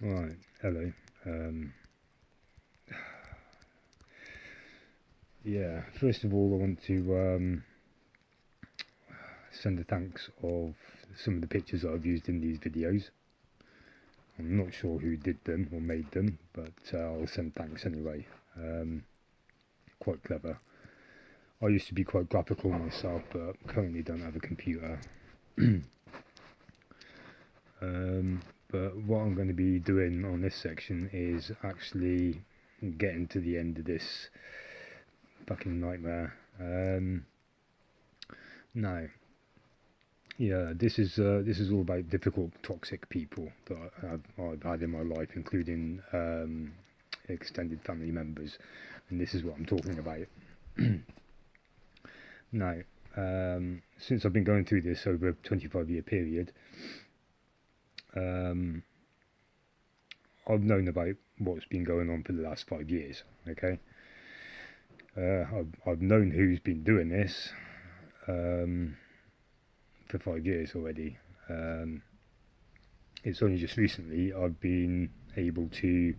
Right, hello. Yeah, first of all, I want to send the thanks of some of the pictures that I've used in these videos. I'm not sure who did them or made them, but I'll send thanks anyway. Quite clever. I used to be quite graphical myself, but currently don't have a computer. But what I'm going to be doing on this section is actually getting to the end of this fucking nightmare. Now, yeah, this is all about difficult, toxic people that I've had in my life, including extended family members, and this is what I'm talking about. Now, since I've been going through this over a 25-year period, I've known about what's been going on for the last 5 years. Okay, I've known who's been doing this for 5 years already. It's only just recently I've been able to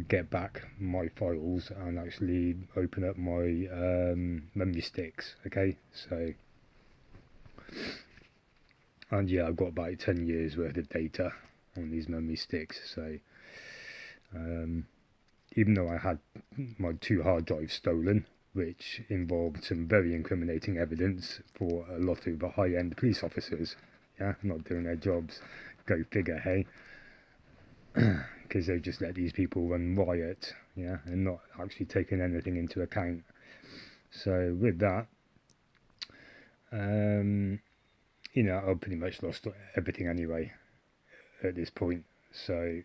get back my files and actually open up my memory sticks. Okay, so, and yeah, I've got about 10 years worth of data on these memory sticks. So even though I had my 2 hard drives stolen, which involved some very incriminating evidence for a lot of high-end police officers, yeah, not doing their jobs. Go figure, hey? Because they just let these people run riot, yeah, and not actually taking anything into account. So with that, I've pretty much lost everything anyway at this point. So,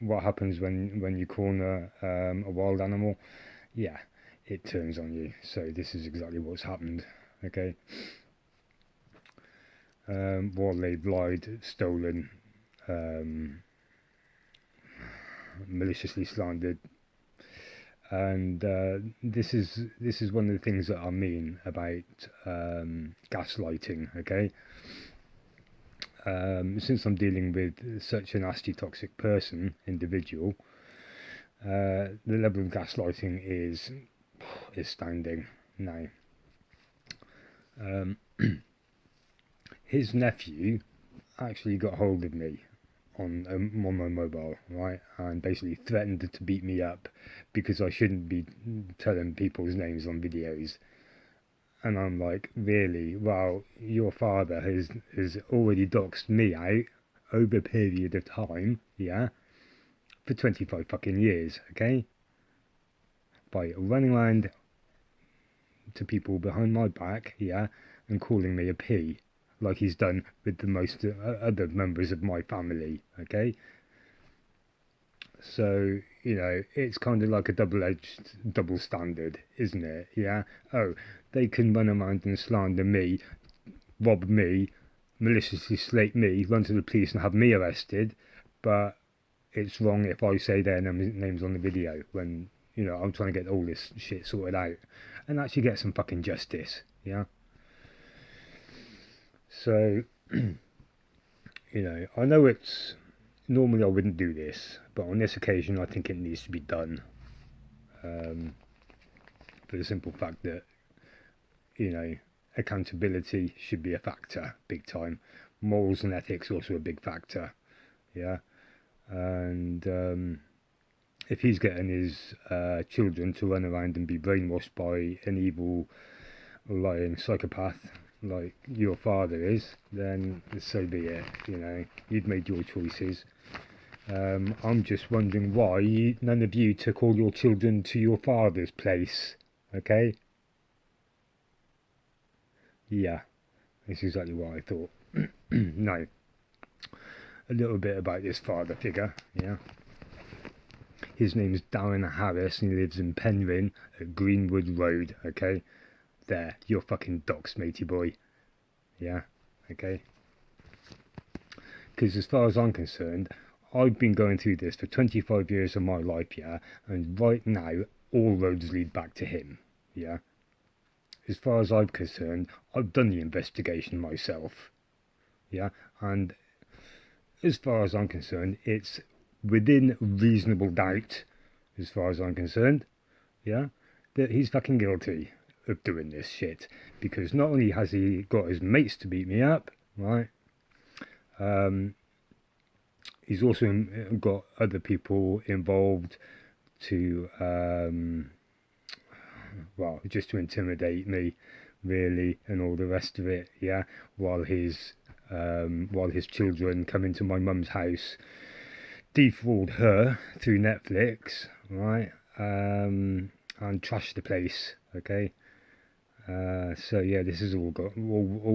what happens when you corner a wild animal? Yeah, it turns on you. So this is exactly what's happened. Okay. While they've lied, stolen, maliciously slandered, and this is one of the things that I mean about gaslighting. Okay. Since I'm dealing with such a nasty, toxic individual, the level of gaslighting is astounding. Now, his nephew actually got hold of me on my mobile, right, and basically threatened to beat me up because I shouldn't be telling people's names on videos. And I'm like, really? Well, your father has already doxed me out over a period of time, yeah, for 25 fucking years, okay? By running around to people behind my back, yeah, and calling me a P, like he's done with the most other members of my family, okay? So, it's kind of like a double-edged, double standard, isn't it? Yeah? Oh, they can run around and slander me, rob me, maliciously slate me, run to the police and have me arrested, but it's wrong if I say their names on the video when, I'm trying to get all this shit sorted out and actually get some fucking justice, yeah? So, I know it's... Normally I wouldn't do this, but on this occasion I think it needs to be done. For the simple fact that, accountability should be a factor, big time. Morals and ethics also a big factor, yeah? And if he's getting his children to run around and be brainwashed by an evil, lying psychopath like your father is, then so be it. You've made your choices. I'm just wondering why none of you took all your children to your father's place, okay? Yeah, that's exactly what I thought. Now, a little bit about this father figure, yeah? His name's Darren Harris and he lives in Penryn at Greenwood Road, okay? There, you're fucking doxed, matey boy. Yeah, okay? Because as far as I'm concerned, I've been going through this for 25 years of my life, yeah? And right now, all roads lead back to him, yeah? As far as I'm concerned, I've done the investigation myself, yeah? And as far as I'm concerned, it's within reasonable doubt, as far as I'm concerned, yeah, that he's fucking guilty of doing this shit. Because not only has he got his mates to beat me up, right, he's also got other people involved to, well, just to intimidate me, really, and all the rest of it, yeah, while his children come into my mum's house, defraud her through Netflix, right, and trash the place, okay. So yeah, this is all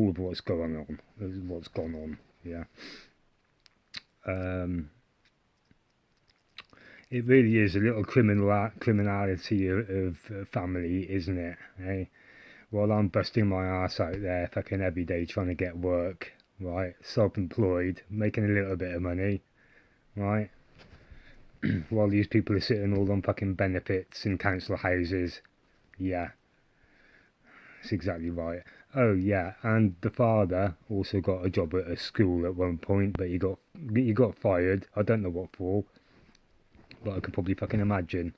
of what's going on, what's gone on, yeah. It really is a little criminality of family, isn't it? Hey, while I'm busting my ass out there, fucking every day trying to get work, right? Self-employed, making a little bit of money, right? While these people are sitting all on fucking benefits in council houses, yeah, that's exactly right. Oh yeah, and the father also got a job at a school at one point, but he got fired. I don't know what for, but I could probably fucking imagine.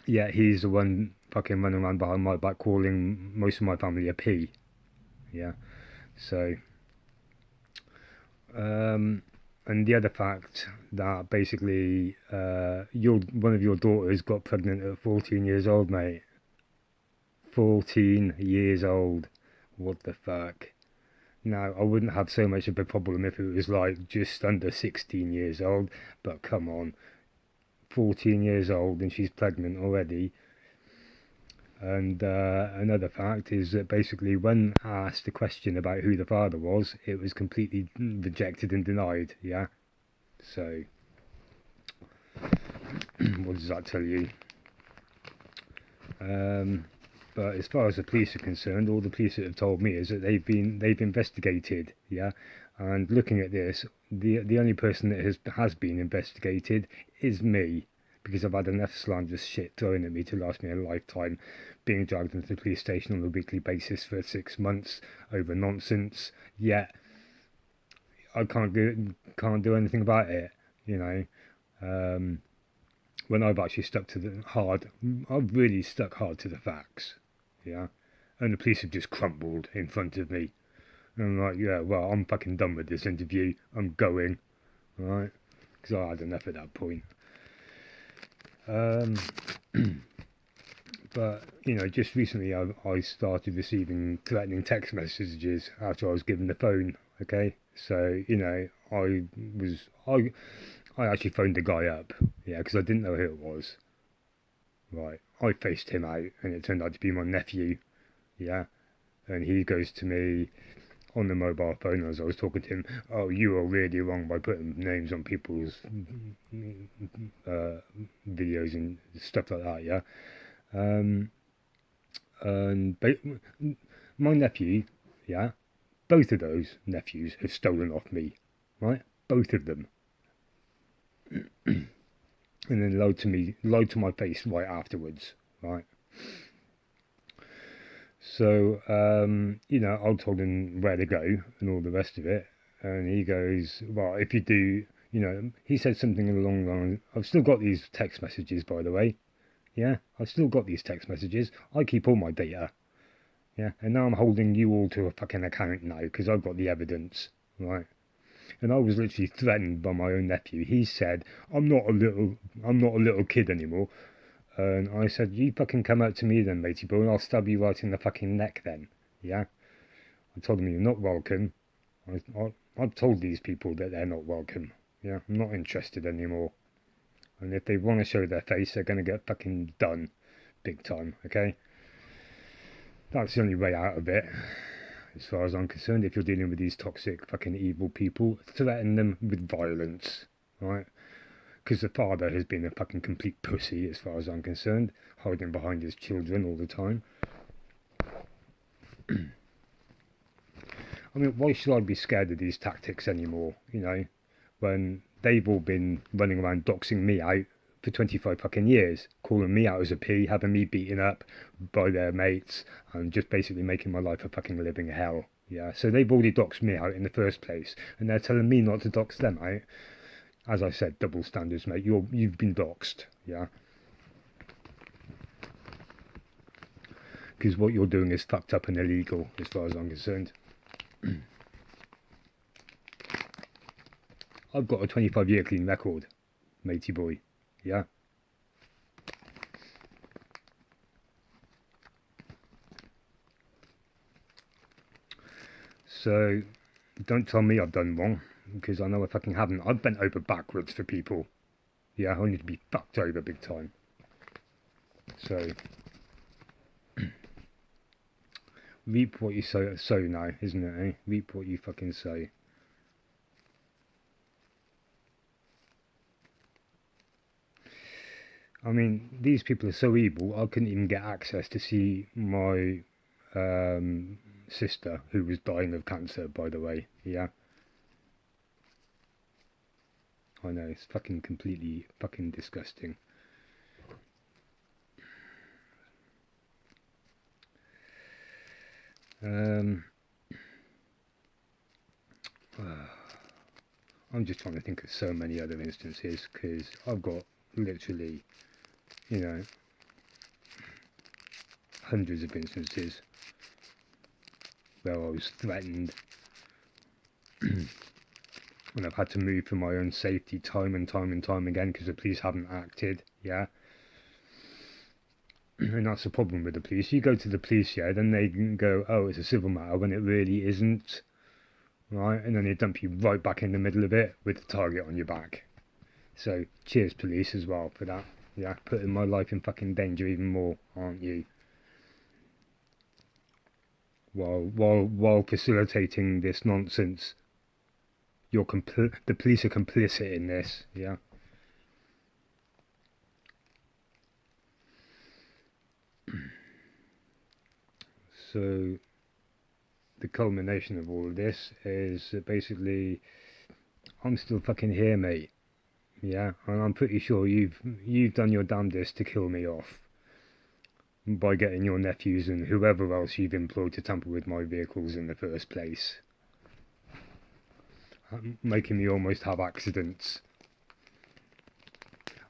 Yeah, he's the one fucking running around behind my back calling most of my family a P. Yeah, so and the other fact that basically one of your daughters got pregnant at 14 years old, mate. 14 years old. What the fuck? Now, I wouldn't have so much of a problem if it was like just under 16 years old, but come on, 14 years old and she's pregnant already. And another fact is that basically when asked the question about who the father was, it was completely rejected and denied, yeah? So, what does that tell you? But as far as the police are concerned, all the police have told me is that they've investigated, yeah? And looking at this, the only person that has been investigated is me, because I've had enough slanderous shit thrown at me to last me a lifetime, being dragged into the police station on a weekly basis for 6 months over nonsense. Yet I can't do anything about it, you know. When I've actually I've really stuck hard to the facts, yeah. And the police have just crumbled in front of me. And I'm like, yeah, well, I'm fucking done with this interview. I'm going, right? Because I had enough at that point. But, you know, just recently I started receiving threatening text messages after I was given the phone, okay? So, you know, I actually phoned the guy up, yeah, because I didn't know who it was. Right, I faced him out and it turned out to be my nephew, yeah? And he goes to me on the mobile phone as I was talking to him, oh, you are really wrong by putting names on people's videos and stuff like that, yeah? And my nephew, yeah, both of those nephews have stolen off me, right? Both of them. And then lied to my face right afterwards, right? So, you know, I told him where to go and all the rest of it. And he goes, well, if you do, you know, he said something along the line, I've still got these text messages, by the way. Yeah, I've still got these text messages. I keep all my data. Yeah, and now I'm holding you all to a fucking account now because I've got the evidence, right? And I was literally threatened by my own nephew. He said, I'm not a little kid anymore. And I said, you fucking come out to me then, matey boy, and I'll stab you right in the fucking neck then. Yeah? I told him you're not welcome. I've told these people that they're not welcome. Yeah? I'm not interested anymore. And if they want to show their face, they're going to get fucking done. Big time, okay? That's the only way out of it. As far as I'm concerned, if you're dealing with these toxic fucking evil people, threaten them with violence, right? Because the father has been a fucking complete pussy as far as I'm concerned, hiding behind his children all the time. I mean, why should I be scared of these tactics anymore, you know, when they've all been running around doxing me out for 25 fucking years, calling me out as a P, having me beaten up by their mates, and just basically making my life a fucking living hell, Yeah, so they've already doxed me out in the first place, and they're telling me not to dox them out. As I said, double standards, mate. You've been doxed, yeah. Because what you're doing is fucked up and illegal, as far as I'm concerned. I've got a 25-year clean record, matey boy, yeah. So, don't tell me I've done wrong, because I know I fucking haven't. I've bent over backwards for people. Yeah, I need to be fucked over big time. So, reap what you sow now, isn't it, eh? Reap what you fucking sow. I mean, these people are so evil, I couldn't even get access to see my sister, who was dying of cancer, by the way, yeah. I know, it's fucking completely fucking disgusting. I'm just trying to think of so many other instances, because I've got literally, you know, hundreds of instances where I was threatened and I've had to move for my own safety time and time and time again because the police haven't acted, yeah. And that's the problem with the police. You go to the police, yeah, then they can go, oh, it's a civil matter, when it really isn't, right? And then they dump you right back in the middle of it with the target on your back. So cheers, police, as well, for that. Yeah, putting my life in fucking danger even more, aren't you? While facilitating this nonsense, the police are complicit in this. Yeah. So the culmination of all of this is basically, I'm still fucking here, mate. Yeah, and I'm pretty sure you've done your damnedest to kill me off by getting your nephews and whoever else you've employed to tamper with my vehicles in the first place, making me almost have accidents.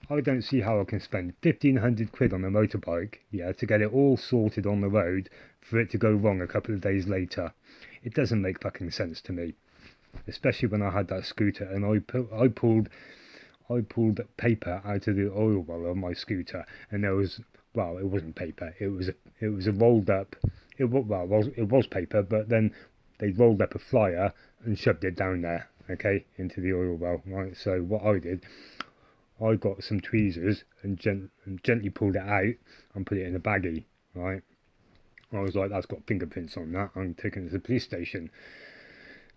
I don't see how I can spend 1,500 quid on a motorbike, yeah, to get it all sorted on the road for it to go wrong a couple of days later. It doesn't make fucking sense to me, especially when I had that scooter and I pulled paper out of the oil well on my scooter, and there was, well, it wasn't paper. It was a rolled up. It was paper, but then they rolled up a flyer and shoved it down there, okay, into the oil well, right? So what I did, I got some tweezers and gently pulled it out and put it in a baggie, right? I was like, that's got fingerprints on that. I'm taking it to the police station.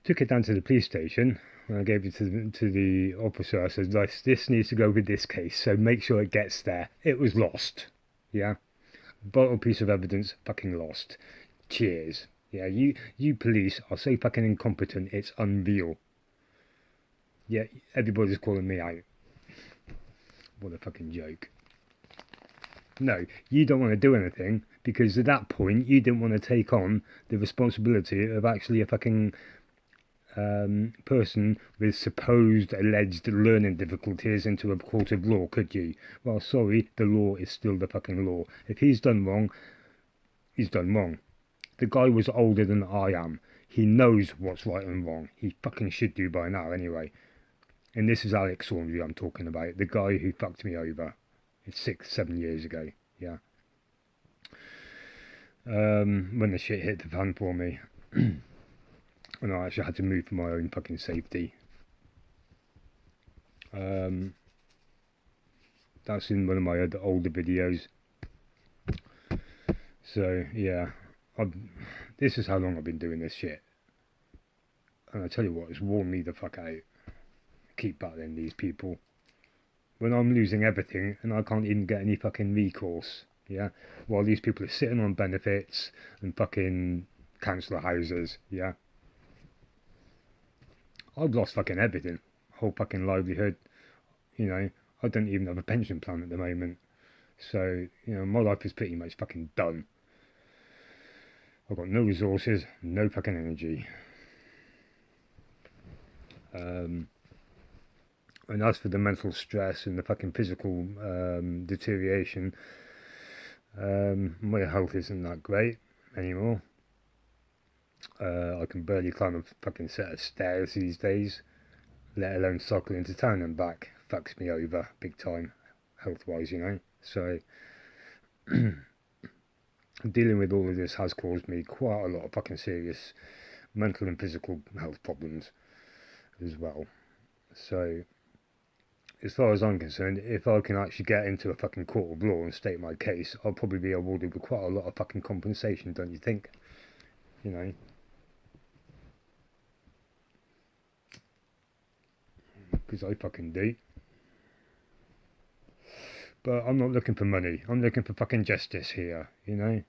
Took it down to the police station. And I gave it to the officer. I said, this needs to go with this case, so make sure it gets there. It was lost. Yeah. Vital piece of evidence, fucking lost. Cheers. Yeah, you police are so fucking incompetent, it's unreal. Yeah, everybody's calling me out. What a fucking joke. No, you don't want to do anything, because at that point, you didn't want to take on the responsibility of actually a fucking person with supposed alleged learning difficulties into a court of law, could you? Well, sorry, the law is still the fucking law. If he's done wrong, he's done wrong. The guy was older than I am. He knows what's right and wrong. He fucking should do by now anyway. And this is Alex Saundry I'm talking about, the guy who fucked me over. It's 6-7 years ago, yeah. When the shit hit the fan for me. And I actually had to move for my own fucking safety. That's in one of my other older videos. So yeah, this is how long I've been doing this shit. And I tell you what, it's worn me the fuck out. Keep battling these people when I'm losing everything and I can't even get any fucking recourse. Yeah, while these people are sitting on benefits and fucking council houses. Yeah, I've lost fucking everything, whole fucking livelihood. You know, I don't even have a pension plan at the moment. So, you know, my life is pretty much fucking done. I've got no resources, no fucking energy. And as for the mental stress and the fucking physical deterioration, my health isn't that great anymore. I can barely climb a fucking set of stairs these days, let alone cycle into town and back. Fucks me over big time, health-wise, you know. So dealing with all of this has caused me quite a lot of fucking serious mental and physical health problems as well. So as far as I'm concerned, if I can actually get into a fucking court of law and state my case, I'll probably be awarded with quite a lot of fucking compensation, don't you think? You know, because I fucking do. But I'm not looking for money. I'm looking for fucking justice here, you know?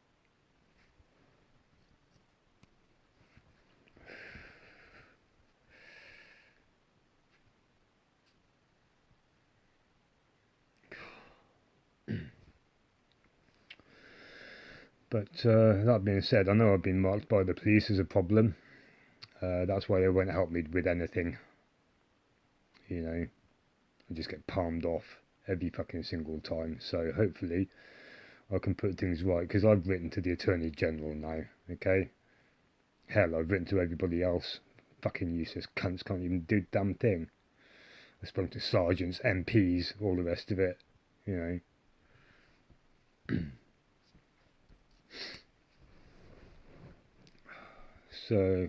But that being said, I know I've been marked by the police as a problem. That's why they won't help me with anything. You know, I just get palmed off every fucking single time. So hopefully I can put things right, because I've written to the Attorney General now, okay? Hell, I've written to everybody else. Fucking useless cunts can't even do a damn thing. I spoke to sergeants, MPs, all the rest of it, you know. So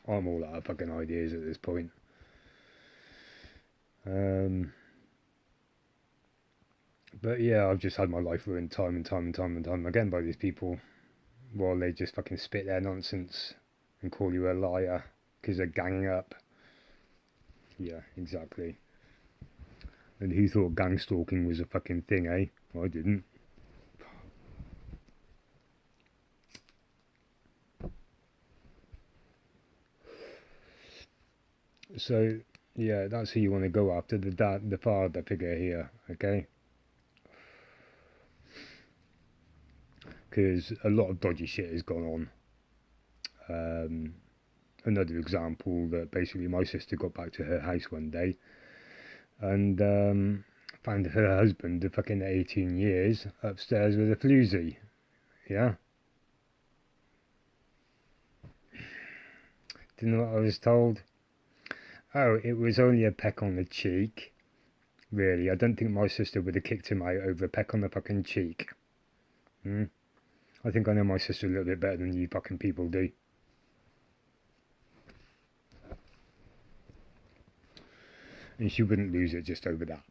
I'm all out of fucking ideas at this point. But yeah, I've just had my life ruined time and time and time and time again by these people, while they just fucking spit their nonsense and call you a liar because they're ganging up. Yeah, exactly. And who thought gang stalking was a fucking thing, eh? I didn't. So yeah, that's who you want to go after, the father figure here, okay? Because a lot of dodgy shit has gone on. Another example, that basically my sister got back to her house one day and found her husband of fucking 18 years upstairs with a floozy. Yeah? Do you know what I was told? Oh, it was only a peck on the cheek. Really, I don't think my sister would have kicked him out over a peck on the fucking cheek. I think I know my sister a little bit better than you fucking people do. And she wouldn't lose it just over that.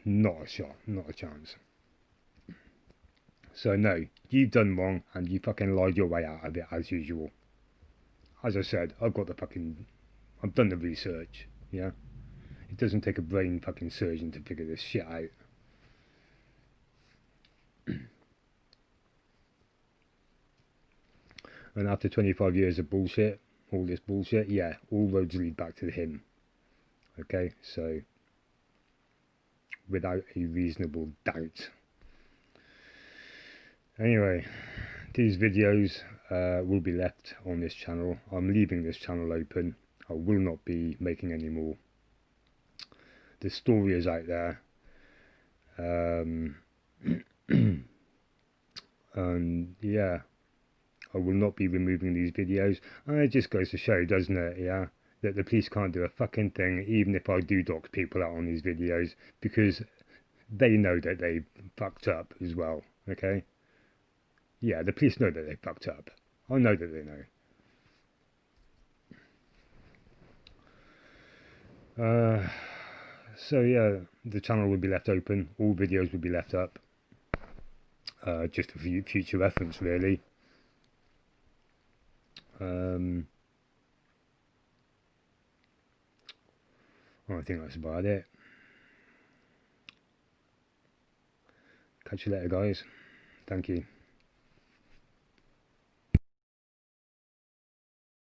Not a shot, not a chance. So no, you've done wrong and you fucking lied your way out of it as usual. As I said, I've done the research, yeah? It doesn't take a brain fucking surgeon to figure this shit out. And after 25 years of bullshit, all this bullshit, yeah, all roads lead back to him. Okay, so without a reasonable doubt. Anyway, these videos will be left on this channel. I'm leaving this channel open. I will not be making any more. The story is out there. And yeah, I will not be removing these videos. And it just goes to show, doesn't it, yeah, that the police can't do a fucking thing, even if I do dox people out on these videos, because they know that they fucked up as well, okay? Yeah, the police know that they fucked up. I know that they know. So yeah, the channel will be left open. All videos will be left up. Just for future reference, really. I think that's about it. Catch you later, guys. Thank you.